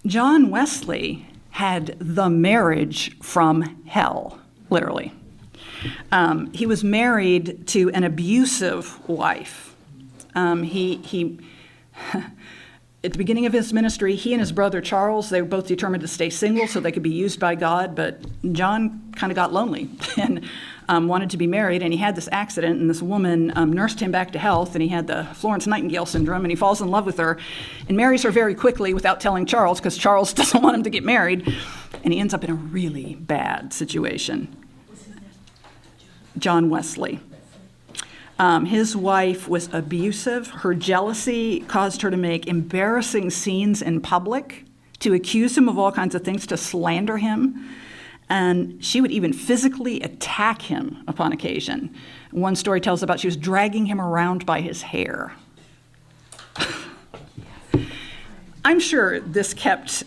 John Wesley had the marriage from hell, literally. He was married to an abusive wife. He at the beginning of his ministry, he and his brother Charles, they were both determined to stay single so they could be used by God, but John kind of got lonely and wanted to be married, and he had this accident, and this woman nursed him back to health, and he had the Florence Nightingale syndrome, and he falls in love with her and marries her very quickly without telling Charles, because Charles doesn't want him to get married, and he ends up in a really bad situation. John Wesley. His wife was abusive. Her jealousy caused her to make embarrassing scenes in public, to accuse him of all kinds of things, to slander him. And she would even physically attack him upon occasion. One story tells about she was dragging him around by his hair. I'm sure this kept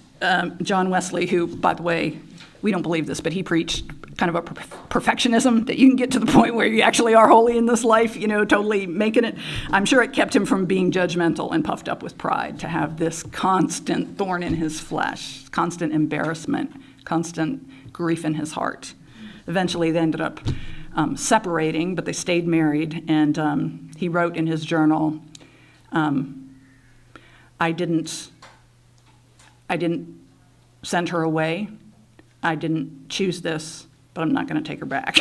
John Wesley, who, by the way, we don't believe this, but he preached kind of a perfectionism, that you can get to the point where you actually are holy in this life, totally making it. I'm sure it kept him from being judgmental and puffed up with pride, to have this constant thorn in his flesh, constant embarrassment, constant grief in his heart. Eventually, they ended up separating, but they stayed married, and he wrote in his journal, I didn't send her away. I didn't choose this, but I'm not going to take her back.